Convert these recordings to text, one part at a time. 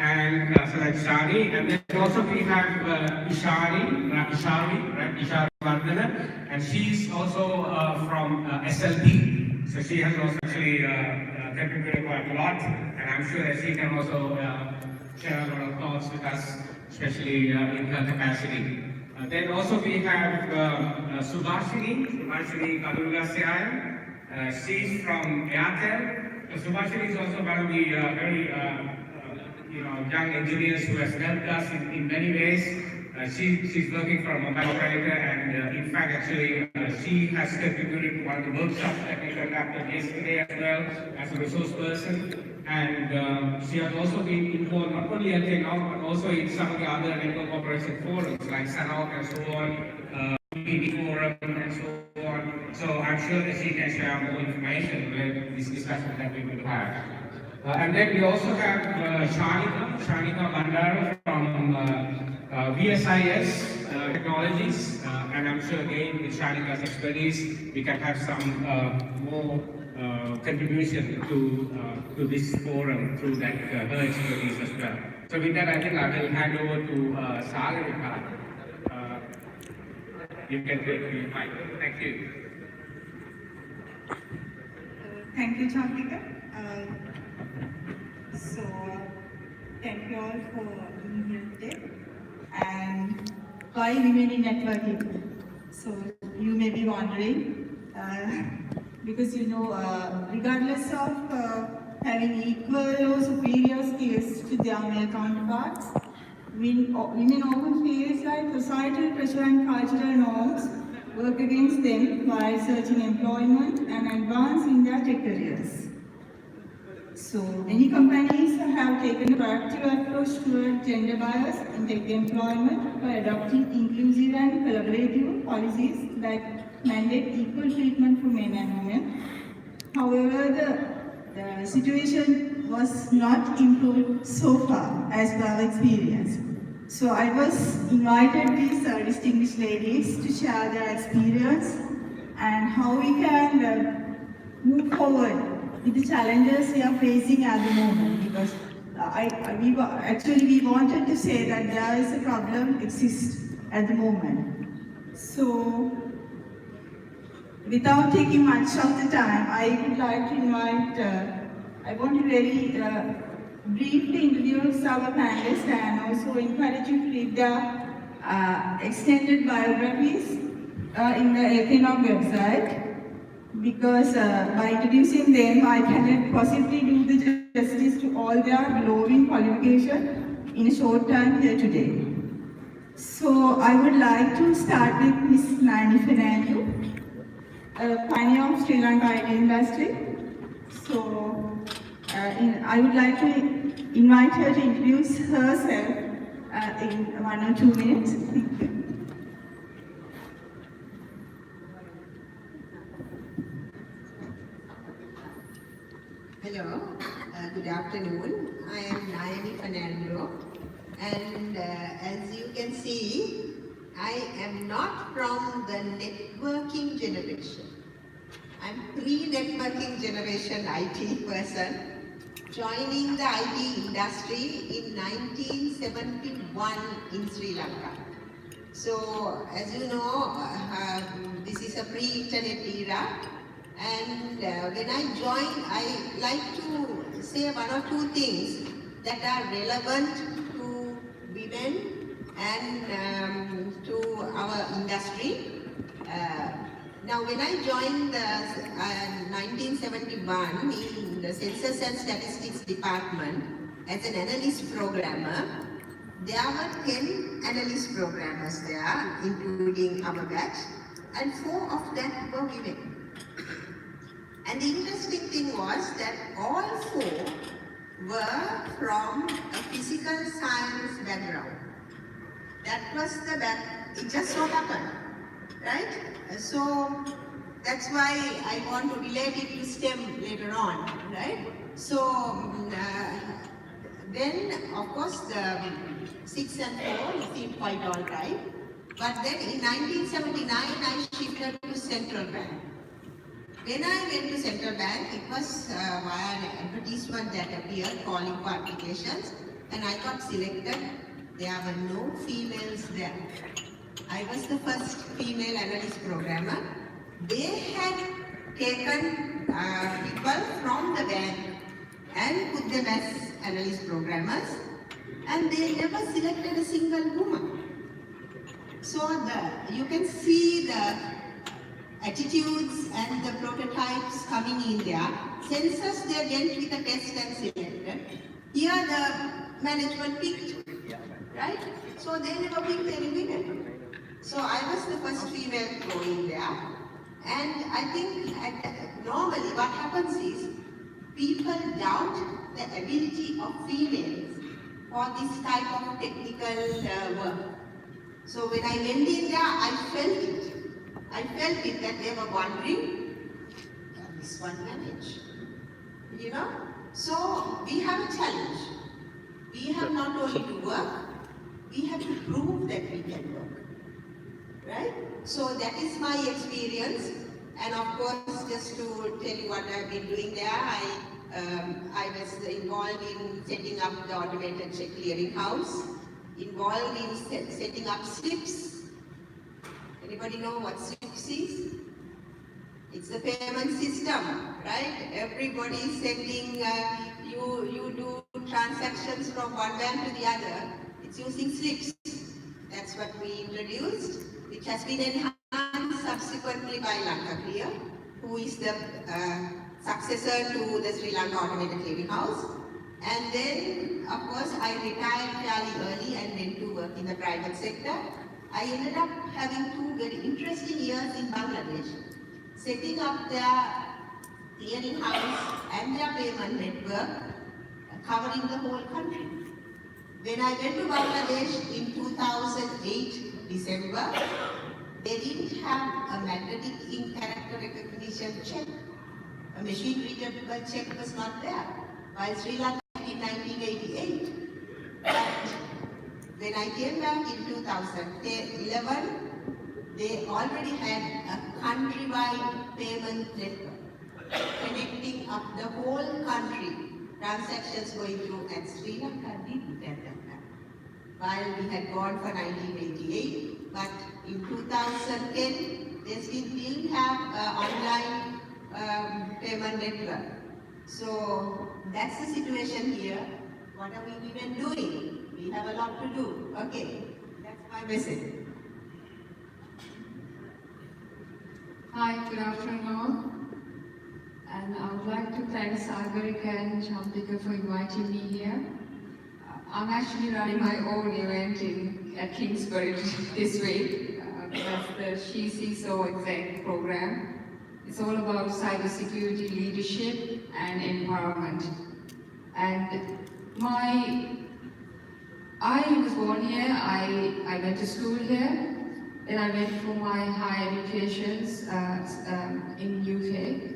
and so that's Shari, and then also we have Ishari Vardhana, and she's also from SLP, so she has also actually contributed quite a lot, and I'm sure that she can also share a lot of thoughts with us, especially in her capacity. Then also we have Subhashini Kadurgasyayan. She's from Airtel. Subhashini is also one of the very young engineers who has helped us in many ways. She's working for a mobile operator, and in fact, actually, she has contributed to one of the workshops that we conducted yesterday as well as a resource person. And she has also been involved not only at LKNOG but also in some of the other network operation forums like SANOC and so on, PD forum and so on. So I'm sure that she can share more information with this discussion that we will have. And then we also have Shanika Bandara from VSIS Technologies, and I'm sure again with Shanika's expertise we can have some more contribution to this forum through that her expertise as well. So with that, I think I will hand over to Sagarika. You can take the mic. Thank you. Thank you, Chandrika. So, thank you all for being here today. And why women in networking? So, you may be wondering, because regardless of having equal or superior skills to their male counterparts, women often feel like societal pressure and cultural norms work against them while searching employment and advancing their tech careers. So, many companies have taken a proactive approach toward gender bias in tech employment by adopting inclusive and collaborative policies that mandate equal treatment for men and women. However, the situation was not improved so far as per our experience. So I was invited these distinguished ladies to share their experience and how we can move forward with the challenges we are facing at the moment, because we wanted to say that there is a problem exists at the moment. So, without taking much of the time, I would like to invite, I want to really briefly introduce our panelists and also encourage you to read the extended biographies in the LKNOG website. Because by introducing them, I cannot possibly do the justice to all their glowing qualification in a short time here today. So I would like to start with Ms. Nani Fernando, a pioneer of Sri Lanka IT industry. So I would like to invite her to introduce herself in 1 or 2 minutes. Hello, good afternoon. I am Nayani Fernando, and as you can see, I am not from the networking generation. I'm pre-networking generation IT person, joining the IT industry in 1971 in Sri Lanka. So, as you know, this is a pre-internet era. And when I joined, I like to say 1 or 2 things that are relevant to women and to our industry. Now, when I joined the 1971 in the Census and Statistics Department as an analyst programmer, there were 10 analyst programmers there, including our batch, and 4 of them were women. And the interesting thing was that all 4 were from a physical science background. That was it just so happened, right? So that's why I want to relate it to STEM later on, right? So then, of course, the 6 and 4 seemed quite all right. But then in 1979, I shifted to Central Bank. When I went to Central Bank, it was via an advertisement that appeared calling for applications, and I got selected. There were no females there. I was the first female analyst programmer. They had taken people from the bank and put them as analyst programmers, and they never selected a single woman. So you can see the attitudes and the prototypes coming in there. Census they went with a test and selected. Here the management picked, right? So they never picked any women. So I was the first female going there. And I think normally what happens is people doubt the ability of females for this type of technical work. So when I went in there, I felt it. I felt it that they were wondering, can this one manage? You know? So we have a challenge. We have not only to work, we have to prove that we can work. Right? So that is my experience. And of course, just to tell you what I've been doing there, I was involved in setting up the automated check clearing house, involved in setting up slips. Anybody know what slips is? It's the payment system, right? Everybody is sending, you do transactions from one bank to the other. It's using slips. That's what we introduced, which has been enhanced subsequently by LKNOG2, who is the successor to the Sri Lanka Automated Clearing House. And then, of course, I retired fairly early and went to work in the private sector. I ended up having 2 very interesting years in Bangladesh, setting up their clearing house and their payment network, covering the whole country. When I went to Bangladesh in 2008, December, they didn't have a magnetic ink character recognition check. A machine readable check was not there, while Sri Lanka in 1988. But when I came back in 2011, they already had a countrywide payment network connecting up the whole country, transactions going through, and Sri Lanka didn't at that time. While we had gone for 1988, but in 2010, they still didn't have an online payment network. So that's the situation here. What are we even doing? We have a lot to do. Okay, that's my message. Hi, good afternoon all. And I would like to thank Sagarika and Champika for inviting me here. I'm actually running my own event at Kingsbury this week. That's the She CISO Exec program. It's all about cybersecurity leadership and empowerment. And I was born here, I went to school here, then I went for my higher educations in UK.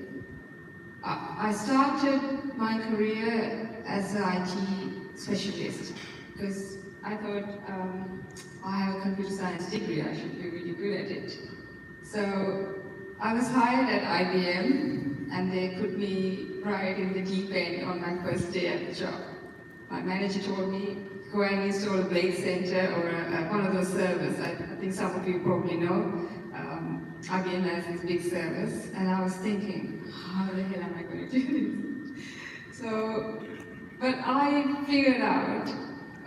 I started my career as an IT specialist because I thought I have a computer science degree, I should be really good at it. So I was hired at IBM and they put me right in the deep end on my first day at the job. My manager told me, go and install a Blade Center or one of those servers. I think some of you probably know. IBM has these big servers, and I was thinking, how the hell am I going to do this? So, but I figured out,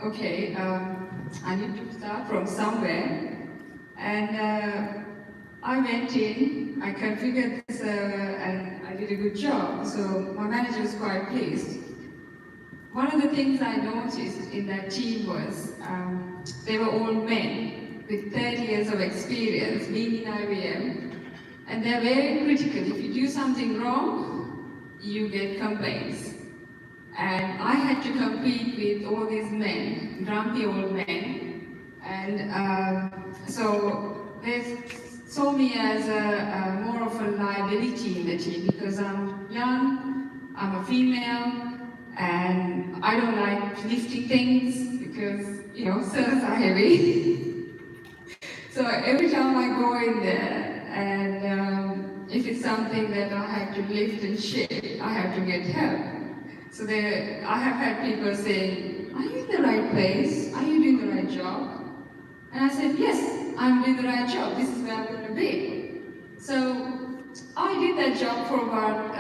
okay, I need to start from somewhere, and I went in, I configured the server, and I did a good job, so my manager was quite pleased. One of the things I noticed in that team was they were all men with 30 years of experience being in IBM, and they're very critical. If you do something wrong, you get complaints. And I had to compete with all these men, grumpy old men, and so they saw me as more of a liability in the team because I'm young, I'm a female, and I don't like lifting things because, you know, servers are heavy. So every time I go in there, and if it's something that I have to lift and shift, I have to get help. So I have had people saying, are you in the place. Are you doing the right job? And I said, yes, I'm doing the right job. This is where I'm going to be. So I did that job for about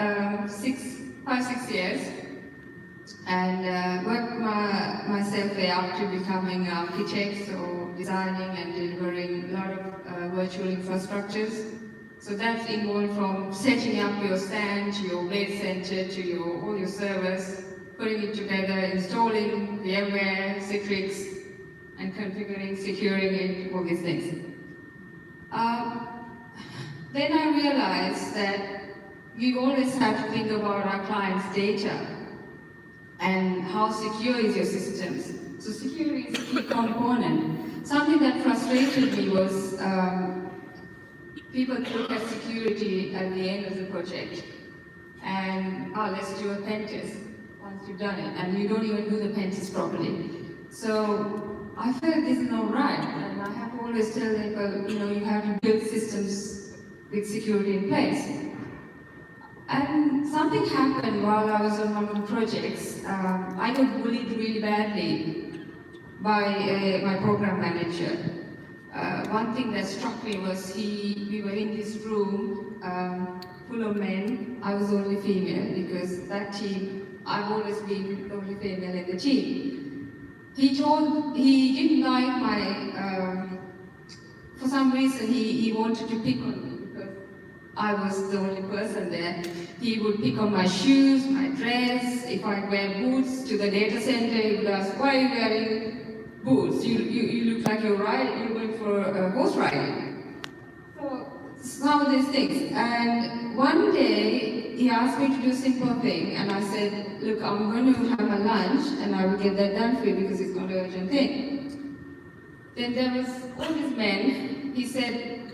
5-6 years, and worked myself way up to becoming an architect, so designing and delivering a lot of virtual infrastructures. So that's involved from setting up your stand, to your blade center, to all your servers, putting it together, installing VMware, Citrix, and configuring, securing it, all these things. Then I realized that we always have to think about our clients' data and how secure is your systems. So security is a key component. Something that frustrated me was people look at security at the end of the project and, let's do a pen test once you've done it, and you don't even do the pen test properly. So I felt this is not right, and I have to always tell people, you have to build systems with security in place. And something happened while I was on one of the projects. I got bullied really badly by my program manager. One thing that struck me was we were in this room full of men. I was the only female because that team, I've always been the only female in the team. He didn't like my, for some reason he wanted to pick on me because I was the only person there. He would pick on my shoes, my dress. If I wear boots to the data center, he would ask, why are you wearing boots? You look like you're going for horse riding. So some of these things. And one day he asked me to do a simple thing, and I said, look, I'm going to have my lunch and I will get that done for you because it's not an urgent thing. Then there was all these men. He said,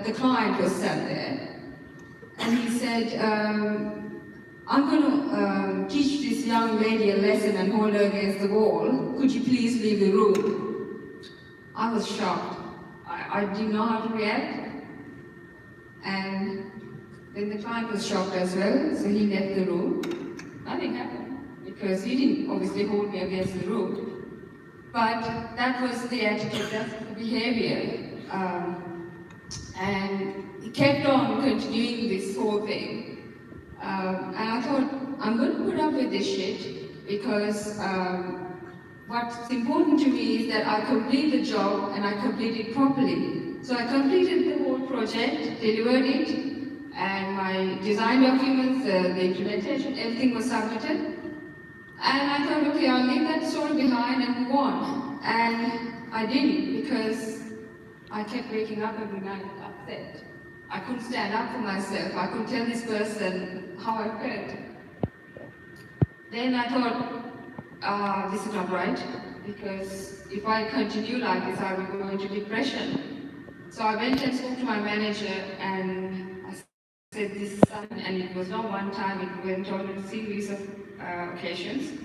the client was sat there, and he said, I'm going to teach this young lady a lesson and hold her against the wall. Could you please leave the room? I was shocked. I didn't know how to react. And then the client was shocked as well, so he left the room. Nothing happened, because he didn't obviously hold me against the room. But that was the attitude, that's the behavior. And he kept on continuing this whole thing. And I thought, I'm going to put up with this shit because what's important to me is that I complete the job and I complete it properly. So I completed the whole project, delivered it, and my design documents, the implementation, everything was submitted. And I thought, okay, I'll leave that story behind and move on. And I didn't, because I kept waking up every night upset. I couldn't stand up for myself. I couldn't tell this person how I felt. Then I thought, this is not right, because if I continue like this, I will go into depression. So I went and spoke to my manager, and I said this is something, and it was not one time, it went on a series of occasions.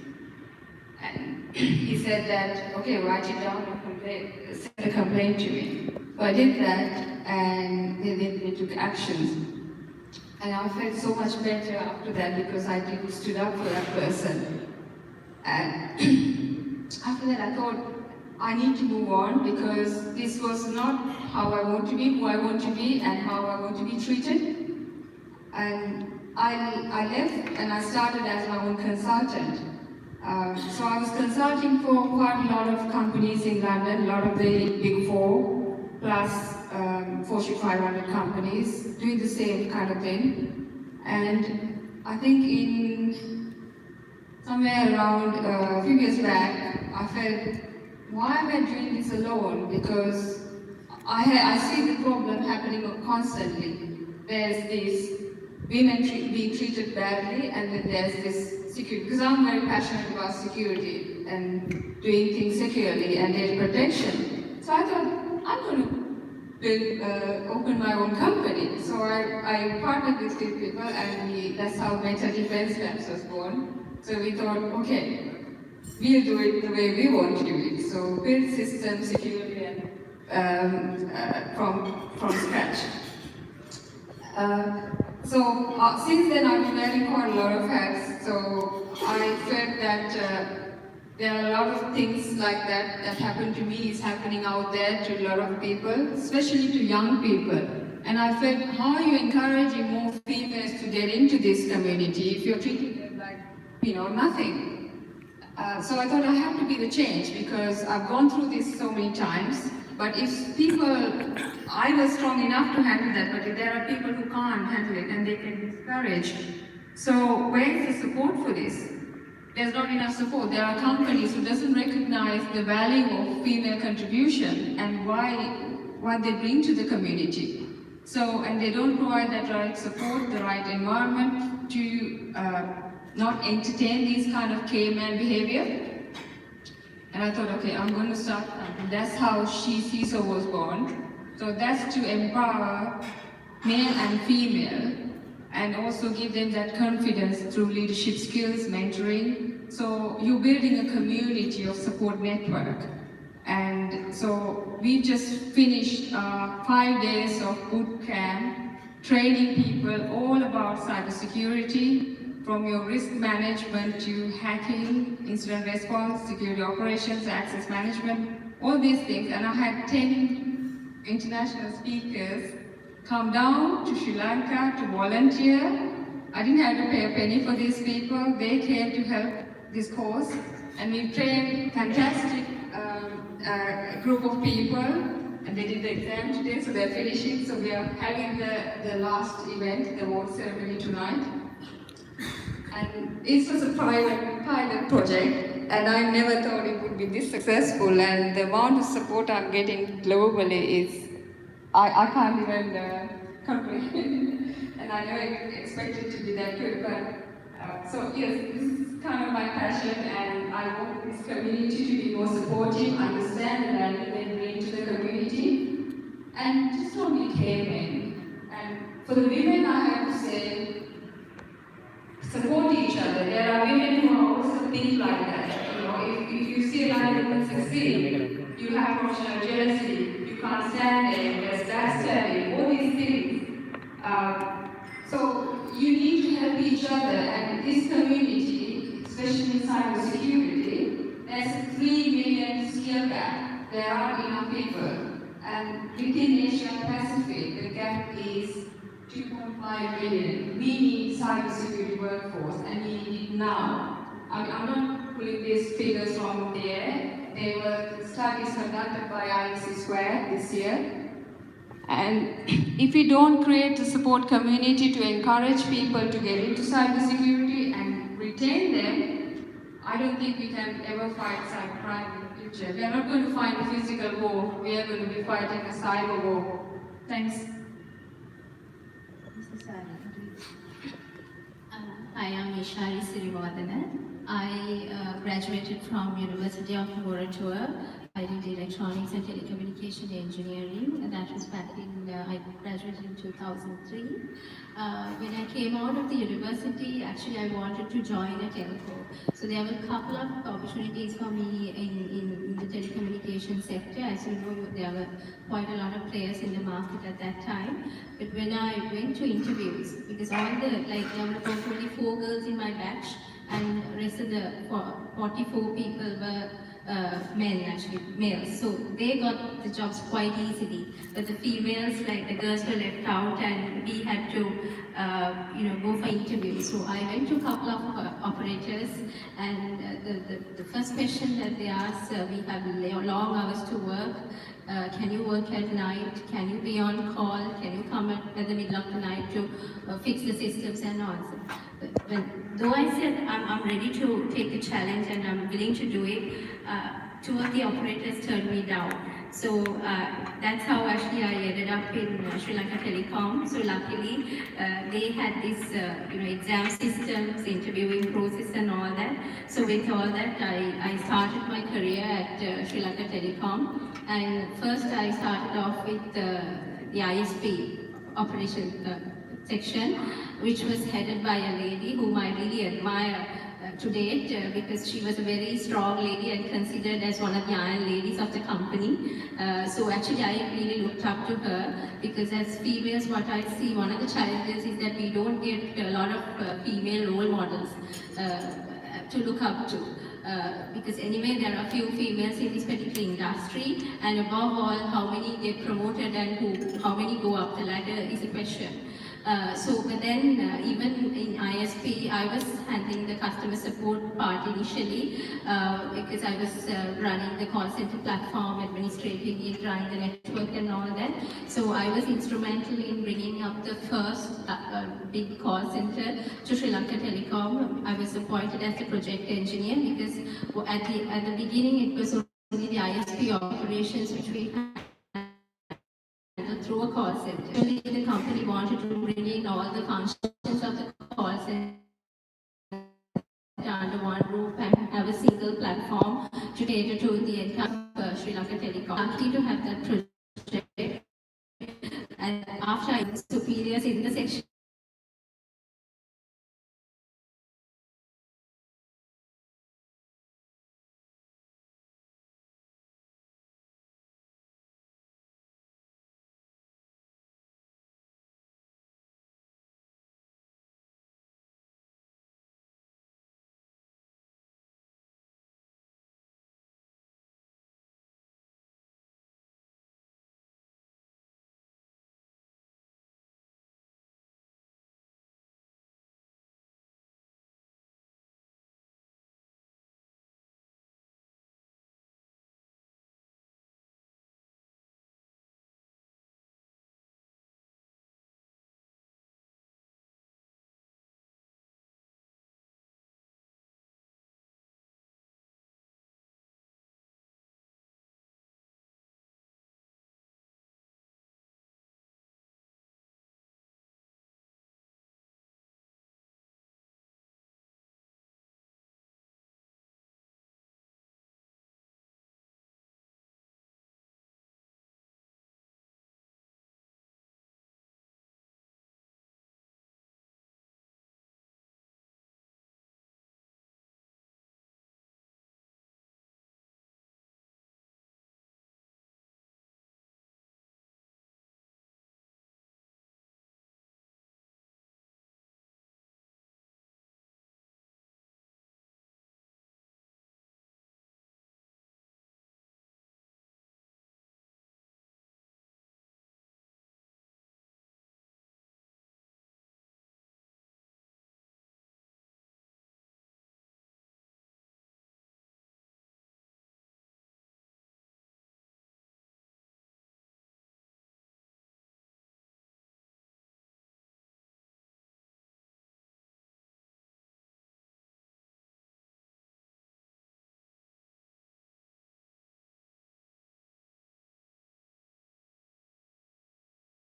And he said that, okay, write it down and send a complaint to me. So I did that, and they took actions. And I felt so much better after that because I stood up for that person. And after that I thought, I need to move on because this was not how I want to be, who I want to be, and how I want to be treated. And I left and I started as my own consultant. So I was consulting for quite a lot of companies in London, a lot of the Big Four, plus Fortune 500 companies, doing the same kind of thing. And I think in somewhere around a few years back, I felt, why am I doing this alone? Because I see the problem happening constantly. There's these women being treated badly, and then there's this security. Because I'm very passionate about security and doing things securely and data protection. So I thought, I'm going to open my own company. So I partnered with few people, and that's how Meta Defense Labs was born. So we thought, okay, we'll do it the way we want to do it. So build systems securely and from scratch. Since then I've been wearing quite a lot of hats. So I felt that there are a lot of things like that that happen to me is happening out there to a lot of people, especially to young people. And I felt, how are you encouraging more females to get into this community if you're treating them like, nothing? So I thought I have to be the change because I've gone through this so many times. But if people, I was strong enough to handle that, but if there are people who can't handle it and they get discouraged, so where is the support for this? There's not enough support. There are companies who doesn't recognize the value of female contribution and what they bring to the community. So, and they don't provide that right support, the right environment to not entertain these kind of caveman behavior. And I thought, okay, I'm going to start something. That's how CISO was born. So that's to empower male and female and also give them that confidence through leadership skills, mentoring. So you're building a community of support network. And so we just finished 5 days of boot camp, training people all about cybersecurity, from your risk management to hacking, incident response, security operations, access management, all these things. And I had 10 international speakers come down to Sri Lanka to volunteer. I didn't have to pay a penny for these people. They came to help this cause. And we trained fantastic group of people. And they did the exam today, so they're finishing. So we are having the last event, the award ceremony tonight. And it was a pilot project, and I never thought it would be this successful. And the amount of support I'm getting globally is, I can't even comprehend. And I never expected to be that good. But so yes, this is kind of my passion, and I want this community to be more supportive, understand the value they bring to the community, and just don't be cavemen. And for the women, I have to say, support each other. There are women who are also think like that. If you see another woman succeed, you have emotional jealousy, you can't stand it, there's backstabbing, all these things. So you need to help each other, and this community, especially in cybersecurity, there's 3 million skill gap. There aren't enough people. And within Asia Pacific, the gap is 2.5 million. We need cybersecurity workforce, and we need it now. I'm not pulling these figures from there. They were studies conducted by IEC Square this year. And if we don't create a support community to encourage people to get into cybersecurity and retain them, I don't think we can ever fight cybercrime in the future. We are not going to fight a physical war. We are going to be fighting a cyber war. Thanks. Hi, I'm Ishari Sirivardhana. I graduated from University of Moratuwa. I did electronics and telecommunication engineering, and that was back in, I graduated in 2003. When I came out of the university, actually I wanted to join a telco. So there were a couple of opportunities for me in the telecommunication sector. As you know, there were quite a lot of players in the market at that time. But when I went to interviews, because there were only 4 girls in my batch, and the rest of the 44 people were males. So they got the jobs quite easily. But the females, the girls were left out, and we had to, go for interviews. So I went to a couple of operators, and the first question that they asked, we have long hours to work. Can you work at night? Can you be on call? Can you come at the middle of the night to fix the systems and all? Though I said I'm ready to take the challenge and I'm willing to do it, 2 of the operators turned me down. So that's how actually I ended up in Sri Lanka Telecom. So luckily they had this exam systems, interviewing process and all that. So with all that, I started my career at Sri Lanka Telecom. And first I started off with the ISP operation section, which was headed by a lady whom I really admire to date because she was a very strong lady and considered as one of the iron ladies of the company. So actually I really looked up to her because as females, what I see, one of the challenges is that we don't get a lot of female role models to look up to. because anyway there are few females in this particular industry, and above all, how many get promoted and how many go up the ladder is a question. But then even in ISP, I was handling the customer support part initially because I was running the call center platform, administrating it, running the network and all that. So I was instrumental in bringing up the first big call center to Sri Lanka Telecom. I was appointed as the project engineer because at the beginning it was only the ISP operations which we had through a call center. Actually, the company wanted to bring in all the functions of the call center under one roof and have a single platform to cater to the entire Sri Lanka Telecom. Lucky to have that project. And after I was superiors in the section